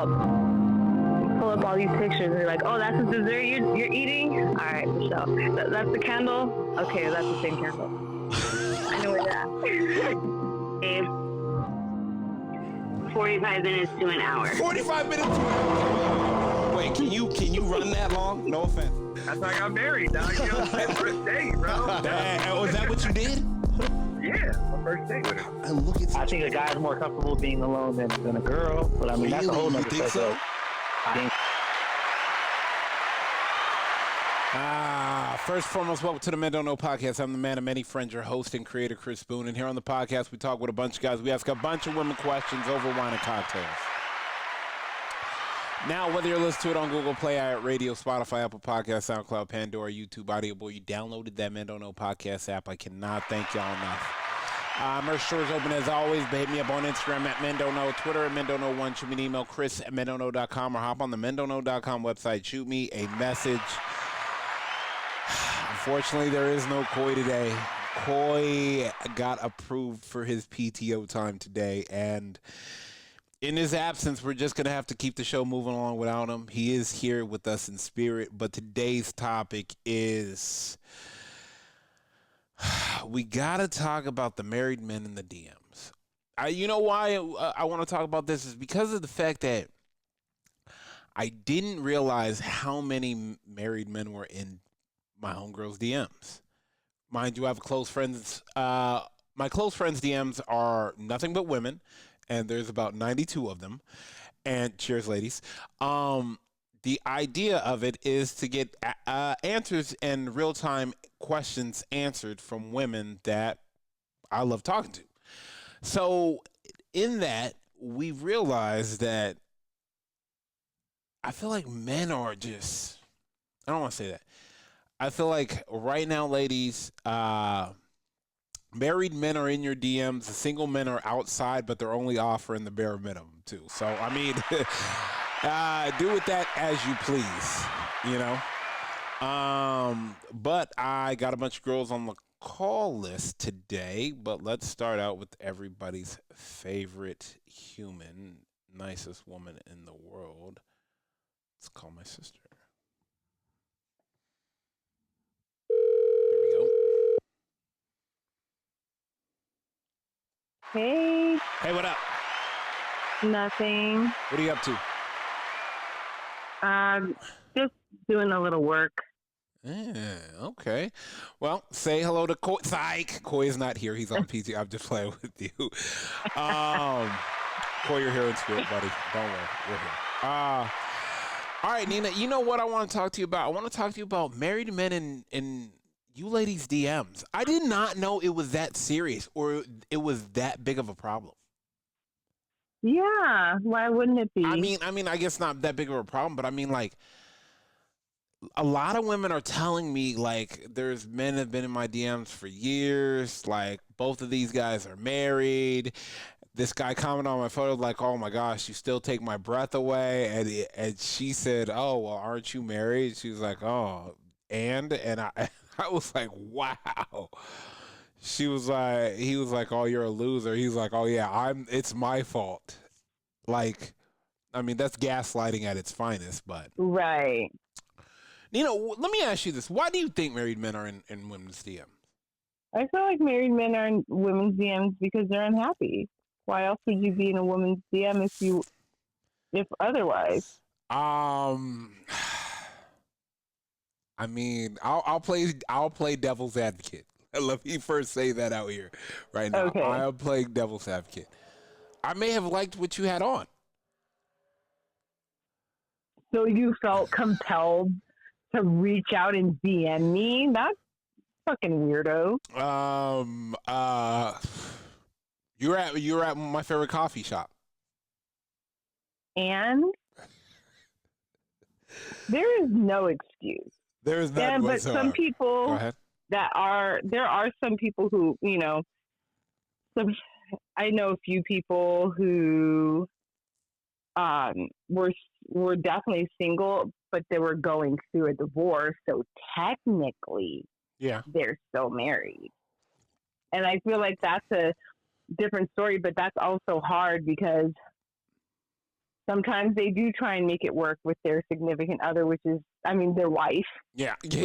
pull up all these pictures and you're like, oh, that's the dessert you're eating? All right, Michelle. That's the candle? Okay, that's the same candle. I know where that. 45 minutes to an hour. 45 minutes to an hour. Wait, can you run that long? No offense. That's how I got married, dog. You know, first date, bro. Was that what you did? Yeah, my first date with her. I think a guy's more comfortable being alone than a girl, but I mean, that's a whole nother think so? First and foremost, welcome to the Men Don't Know Podcast. I'm the man of many friends, your host and creator, Chris Boone. And here on the podcast, we talk with a bunch of guys. We ask a bunch of women questions over wine and cocktails. Now, whether you're listening to it on Google Play, Radio, Spotify, Apple Podcasts, SoundCloud, Pandora, YouTube, Audible, you downloaded that Men Don't Know Podcast app. I cannot thank y'all enough. Merch store is open as always, but hit me up on Instagram at Men Don't Know, Twitter at Men Don't Know 1, shoot me an email, Chris at MenDon'tKnow.com, or hop on the MenDon'tKnow.com website, shoot me a message. Unfortunately, there is no Coy today. Coy got approved for his PTO time today, and in his absence, we're just going to have to keep the show moving along without him. He is here with us in spirit, but today's topic is we got to talk about the married men in the DMs. You know why I want to talk about this is because of the fact that I didn't realize how many married men were in my homegirl's DMs. Mind you, I have close friends. My close friends' DMs are nothing but women, and there's about 92 of them. And cheers, ladies. The idea of it is to get answers and real-time questions answered from women that I love talking to. So in that, we realized that I feel like men are just, I don't want to say that. I feel like right now, ladies, married men are in your DMs. The single men are outside, but they're only offering the bare minimum, too. So, I mean, do with that as you please, you know. But I got a bunch of girls on the call list today. But let's start out with everybody's favorite human, nicest woman in the world. Let's call my sister. Hey. Hey, what up? Nothing. What are you up to? Just doing a little work. Yeah, okay. Well, say hello to Coy. Psych. Coy is not here. He's on PT. I'm just playing with you. Coy, you're here in spirit, buddy. Don't worry. We're here. All right, Nina, you know what I want to talk to you about? I want to talk to you about married men in you ladies' DMs. I did not know it was that serious or it was that big of a problem. Yeah, why wouldn't it be? I mean, I guess not that big of a problem, but I mean, like, a lot of women are telling me, like, there's men that have been in my DMs for years. Like, both of these guys are married. This guy commented on my photo, like, oh my gosh, you still take my breath away. And she said, oh, well, aren't you married? She was like, oh, and I was like, wow. He was like, oh, you're a loser. He was like, oh yeah, it's my fault. Like, I mean, that's gaslighting at its finest, but. Right. Nina, let me ask you this. Why do you think married men are in women's DMs? I feel like married men are in women's DMs because they're unhappy. Why else would you be in a woman's DM if otherwise? I mean, I'll play devil's advocate. Let me first say that out here right now. Okay. I'll play devil's advocate. I may have liked what you had on. So you felt compelled to reach out and DM me? That's fucking weirdo. You're at my favorite coffee shop. And there is no excuse. There is none but whatsoever. some people Go ahead. there are some people who, you know, I know a few people who were definitely single, but they were going through a divorce, so technically they're still married. And I feel like that's a different story, but that's also hard because sometimes they do try and make it work with their significant other, which is, their wife. Yeah. I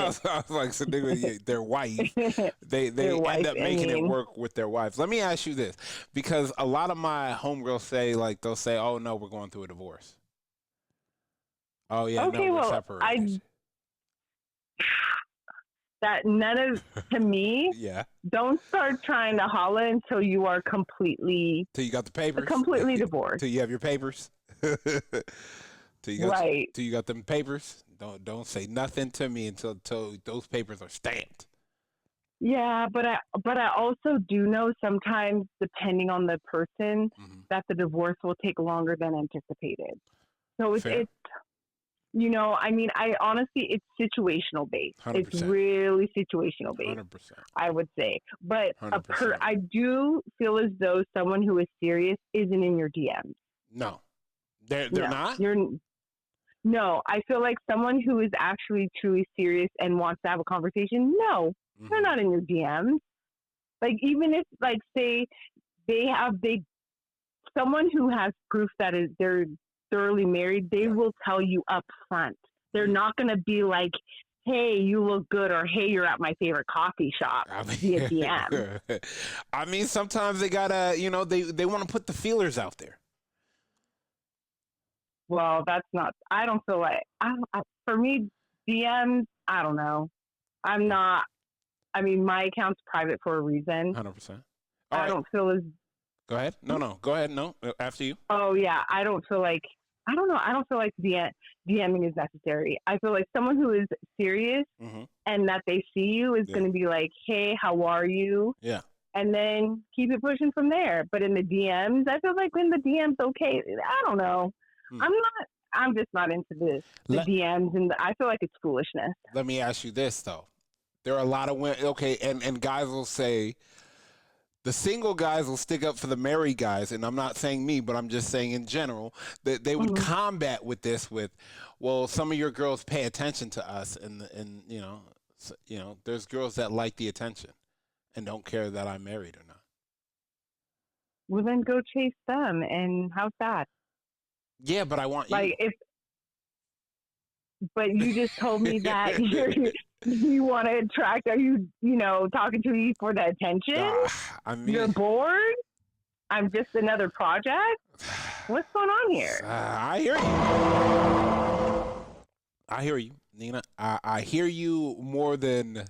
was like, so their wife. They end up making it work with their wives. Let me ask you this, because a lot of my homegirls say, like, they'll say, "Oh no, we're going through a divorce." Oh yeah, okay, no, we're well, separated. That none of, to me, yeah. Don't start trying to holla until you are completely. Till you got the papers. Completely divorced. Till you have your papers. Till you got them papers. Don't say nothing to me until those papers are stamped. Yeah, but I also do know sometimes, depending on the person, that the divorce will take longer than anticipated. So it's I honestly, it's situational based. 100%. It's really situational based. 100%. I would say, but I do feel as though someone who is serious isn't in your DMs. No, they're not. No, I feel like someone who is actually truly serious and wants to have a conversation. No, they're not in your DMs. Like, even if, like, say someone who has proof that they're thoroughly married, they will tell you up front. They're not going to be like, "Hey, you look good," or "Hey, you're at my favorite coffee shop," via DM. Sometimes they gotta, they want to put the feelers out there. Well, that's not. I don't feel like. For me, DMs. I don't know. I'm not. My account's private for a reason. 100%. I don't feel as. Go ahead. No. Go ahead. No, after you. Oh yeah, I don't feel like. I don't know. I don't feel like DMing is necessary. I feel like someone who is serious and that they see you is going to be like, "Hey, how are you?" Yeah. And then keep it pushing from there. But in the DMs, I feel like in the DMs, okay. I don't know. I'm just not into the DMs, and I feel like it's foolishness. Let me ask you this though: there are a lot of women. Okay, and guys will say. The single guys will stick up for the married guys, and I'm not saying me, but I'm just saying in general that they would combat with this with, well, some of your girls pay attention to us, and there's girls that like the attention and don't care that I'm married or not. Well, then go chase them, and how's that? Yeah, but I want you. But you just told me that you want to attract. Are you, talking to me for the attention? You're bored? I'm just another project? What's going on here? I hear you, Nina. I hear you more than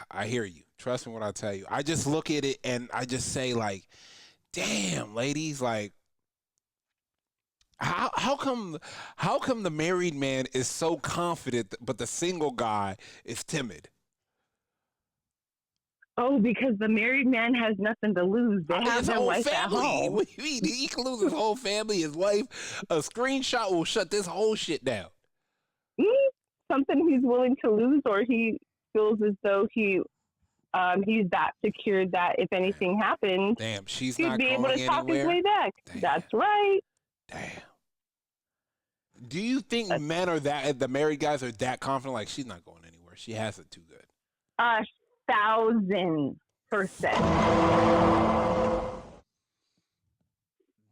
I hear you. Trust me when I tell you. I just look at it and I just say, like, damn, ladies, like, How come the married man is so confident, but the single guy is timid? Oh, because the married man has nothing to lose. They have their wife family. At home. He can lose his whole family, his wife. A screenshot will shut this whole shit down. Something he's willing to lose, or he feels as though he's that secure that if anything happens, she's he'd not be able to anywhere. talk his way back. That's right. Damn. Do you think men are the married guys are that confident? Like, she's not going anywhere. She has it too good. 1,000%.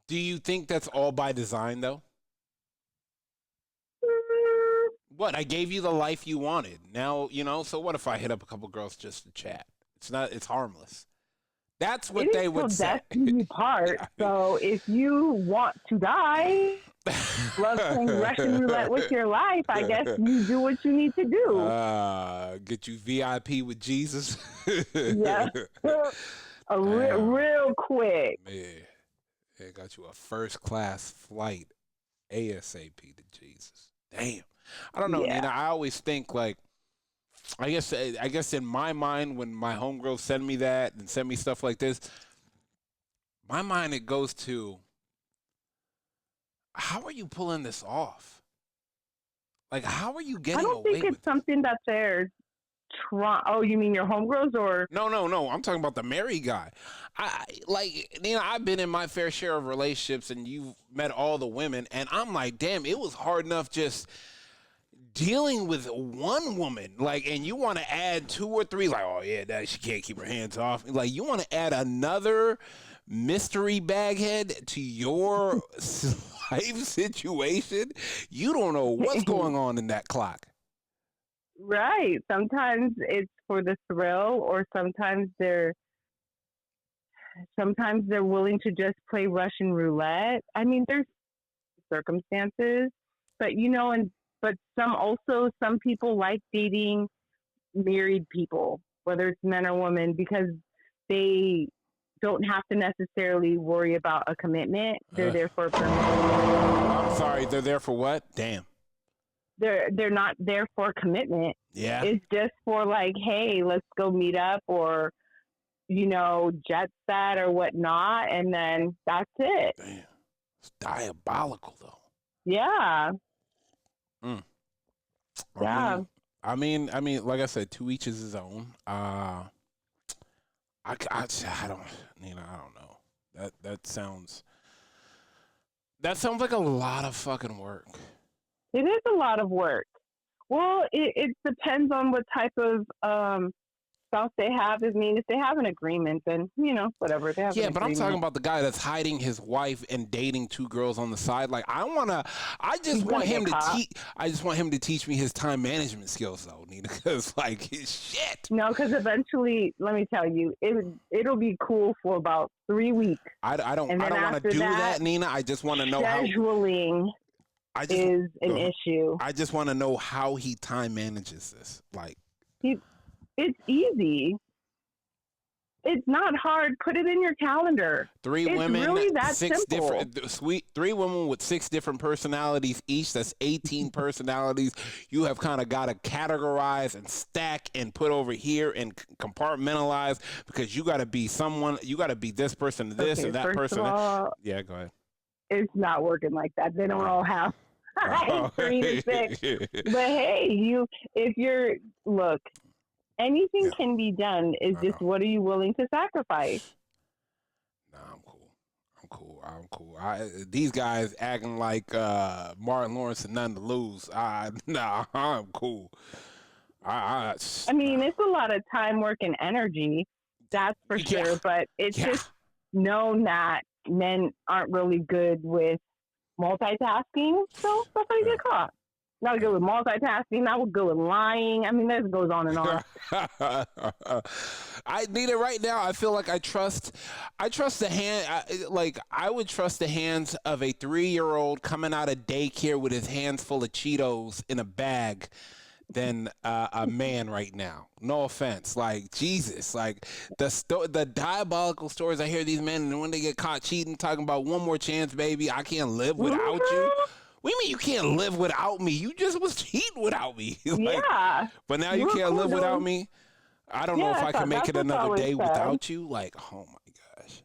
Do you think that's all by design, though? What? I gave you the life you wanted. Now, so what if I hit up a couple girls just to chat? It's harmless. That's what they would say. That's part. So if you want to die, love playing Russian roulette with your life, I guess you do what you need to do. Get you VIP with Jesus. Yes. Real quick. Man, they got you a first class flight ASAP to Jesus. Damn. I don't know, Nina. I always think, like, I guess in my mind, when my homegirls send me that and send me stuff like this, my mind, it goes to, how are you pulling this off? Like, how are you getting away with it? I don't think it's something that they're oh, you mean your homegirls or? No. I'm talking about the married guy. I've been in my fair share of relationships, and you've met all the women, and I'm like, damn, it was hard enough just dealing with one woman, like, and you want to add 2 or 3, like, oh yeah, she can't keep her hands off. Like, you want to add another mystery baghead to your life situation, you don't know what's going on in that clock. Right. Sometimes it's for the thrill, or sometimes they're willing to just play Russian roulette. I mean, there's circumstances, but but some people like dating married people, whether it's men or women, because they don't have to necessarily worry about a commitment. They're there for a permanent. I'm sorry, they're there for what? Damn. They're not there for commitment. Yeah. It's just for like, hey, let's go meet up, or jet set or whatnot, and then that's it. Damn. It's diabolical though. Yeah. Yeah. I mean, like I said, to each his own. I don't, Nina, I don't know. That sounds like a lot of fucking work. It is a lot of work. Well, it depends on what type of spouse they have. I mean, if they have an agreement, then whatever they have. Yeah, but I'm talking about the guy that's hiding his wife and dating two girls on the side. Like, I just want him to teach me his time management skills, though, Nina. Because shit. No, because eventually, let me tell you, it'll be cool for about 3 weeks. I don't want to do that, Nina. I just want to know scheduling is an issue. I just want to know how he time manages this. It's easy. It's not hard. Put it in your calendar. Three it's women, really that six simple. three women with 6 different personalities each. That's 18 personalities. You have kind of got to categorize and stack and put over here and compartmentalize, because you got to be someone. You got to be this person to this and that person. Yeah, go ahead. It's not working like that. They don't all have 3 to 6. But hey, look. Anything can be done. It's just, what are you willing to sacrifice? Nah, I'm cool. These guys acting like Martin Lawrence and None to Lose. Nah, I'm cool. I mean, it's a lot of time, work, and energy. That's for sure. But it's just known that men aren't really good with multitasking. So that's how you get caught. Not good with multitasking. Not good with lying. I mean, that goes on and on. I need it right now. I feel like I trust the hand. I would trust the hands of a 3-year-old coming out of daycare with his hands full of Cheetos in a bag than a man right now. No offense. Jesus. The diabolical stories I hear these men, and when they get caught cheating, talking about one more chance, baby. I can't live without you. What do you mean you can't live without me? You just was cheating without me. Yeah. But now you can't live without me? I don't know if I can make it another day without you. Oh my gosh.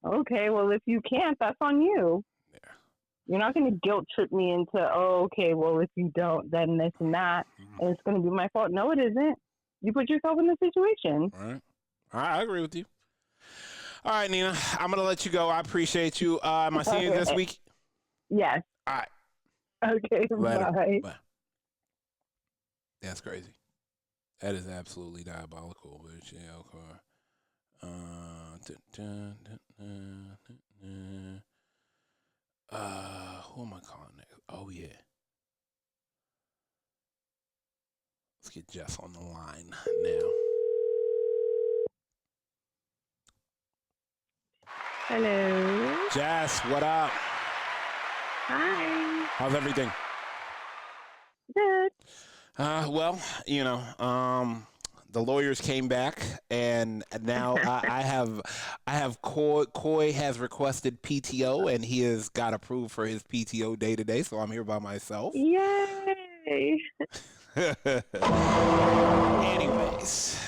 Okay, well, if you can't, that's on you. Yeah. You're not going to guilt trip me into, if you don't, then this and that, and it's going to be my fault. No, it isn't. You put yourself in the situation. All right. I agree with you. All right, Nina, I'm going to let you go. I appreciate you. Am I seeing you this week? Yes. All right. Okay, bye. That's crazy. That is absolutely diabolical. But yeah, okay. Who am I calling next? Oh yeah. Let's get Jess on the line now. Hello. Jess, what up? Hi. How's everything? Good. Well, the lawyers came back, and now I have Coy has requested PTO, and he has got approved for his PTO day today. So I'm here by myself. Yay! Anyways,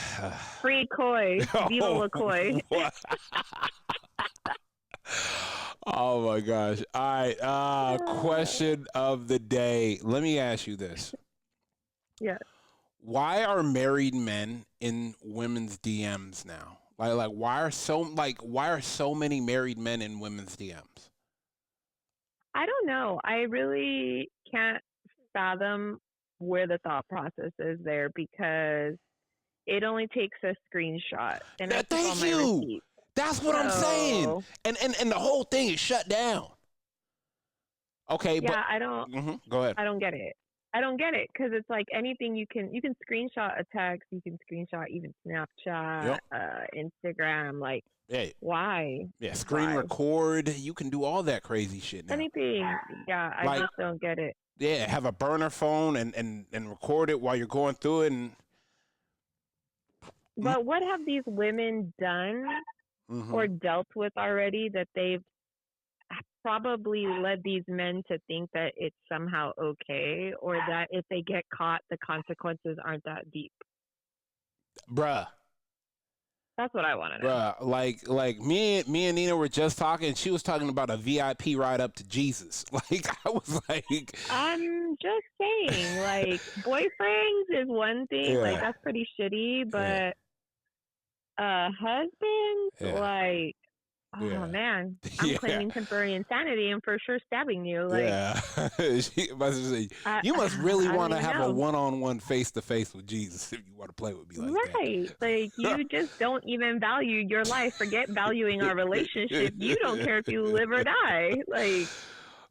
free Coy, Viva la Coy. Oh my gosh! All right, question of the day. Let me ask you this. Yeah. Why are married men in women's DMs now? Why are so many married men in women's DMs? I don't know. I really can't fathom where the thought process is there, because it only takes a screenshot and I keep all my receipts. That's what I'm saying. So- And the whole thing is shut down. Okay, Yeah, I don't. Go ahead. I don't get it. I don't get it because it's like anything you can screenshot a text, you can screenshot even Snapchat, Instagram. Like, Yeah, why? yeah. Screen Why? record. You can do all that crazy shit now. Anything. Yeah, I Like- just don't get it. Yeah, have a burner phone and record it while you're going through it. And But what have these women done Mhm. or dealt with already that they've probably led these men to think that it's somehow okay, or that if they get caught, the consequences aren't that deep? bruh. That's what I want to know. Bruh, like me and Nina were just talking. She was talking about a VIP ride up to Jesus. Like I was like, I'm just saying, like, boyfriends is one thing, Yeah. like that's pretty shitty, but husbands, Yeah. like, oh Yeah. man, I'm Yeah. claiming temporary insanity and for sure stabbing you. Like, yeah. She must say, I- you must really I don't want to even have a know. one-on-one, face-to-face with Jesus if you want to play with me like right. Like, you just don't even value your life. Forget valuing our relationship. You don't care if you live or die. Like, that.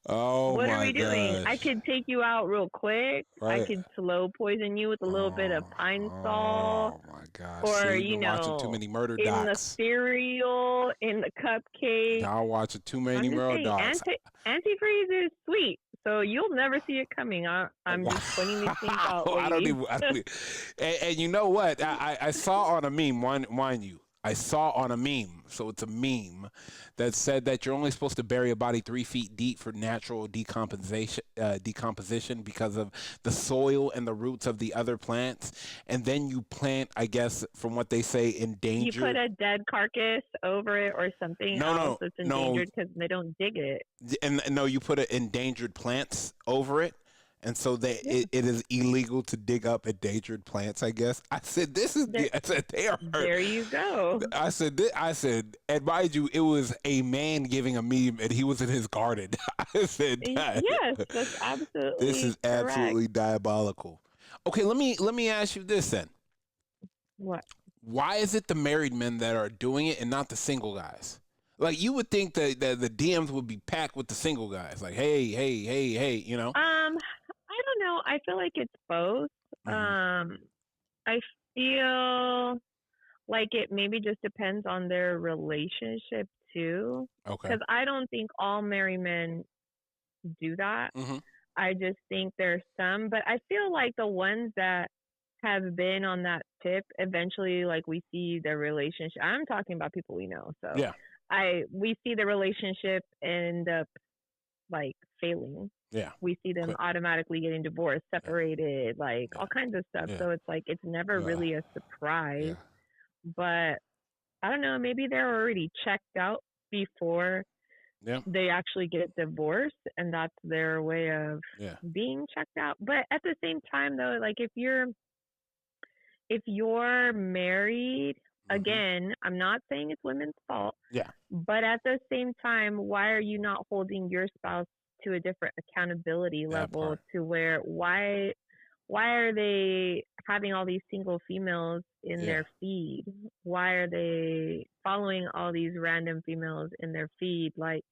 Oh what my are we doing? gosh. I could take you out real quick. I Right. could slow poison you with a little bit of pine salt. Oh my gosh. Or, See, you've you been watching too know, many murder In the docs. cereal, in the cupcake. Y'all watching too many I'm just murder saying, docs. antifreeze is sweet, so you'll never see it coming. I'm just pointing these things out. I don't ladies. even. And you know what? I saw on a meme, mind you, I saw on a meme, so it's a meme that said that you're only supposed to bury a body 3 feet deep for natural decomposition because of the soil and the roots of the other plants, and then you plant, I guess, from what they say, You endangered. put a dead carcass over it or something else that's no. endangered because they don't dig it. And no, you put endangered plants over it, and so it is illegal to dig up endangered plants. I guess I said this is. I said they are. There you go. I said, and mind you, it was a man giving a meme, and he was in his garden. I said, Yes, that's absolutely. this is correct. absolutely diabolical. Okay, let me ask you this then. What? Why is it the married men that are doing it and not the single guys? Like you would think that the DMs would be packed with the single guys. Like, hey, you know. I don't know. I feel like it's both. Mhm. I feel like it maybe just depends on their relationship too. Okay. Because I don't think all married men do that. Mhm. I just think there's some, but I feel like the ones that have been on that tip, eventually, like we see their relationship. I'm talking about people we know. So Yeah. we see the relationship end up like failing. Yeah. We see them Quick. automatically getting divorced, separated, like Yeah. all kinds of stuff. Yeah. So it's like it's never Yeah. really a surprise. Yeah. But I don't know, maybe they're already checked out before Yeah. they actually get divorced, and that's their way of Yeah. being checked out. But at the same time though, like if you're married, Mhm. again, I'm not saying it's women's fault. Yeah. But at the same time, why are you not holding your spouse to a different accountability That level part. to where why are they having all these single females in Yeah. their feed? Why are they following all these random females in their feed? Like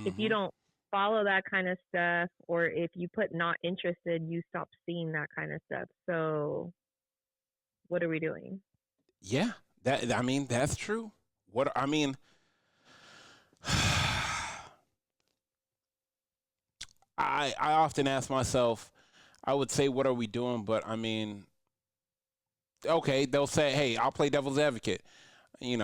if you Mhm. don't follow that kind of stuff, or if you put not interested, you stop seeing that kind of stuff. So what are we doing? Yeah, I mean that's true. What I mean, I often ask myself, I would say, what are we doing? But I mean, okay, they'll say, hey, I'll play devil's advocate.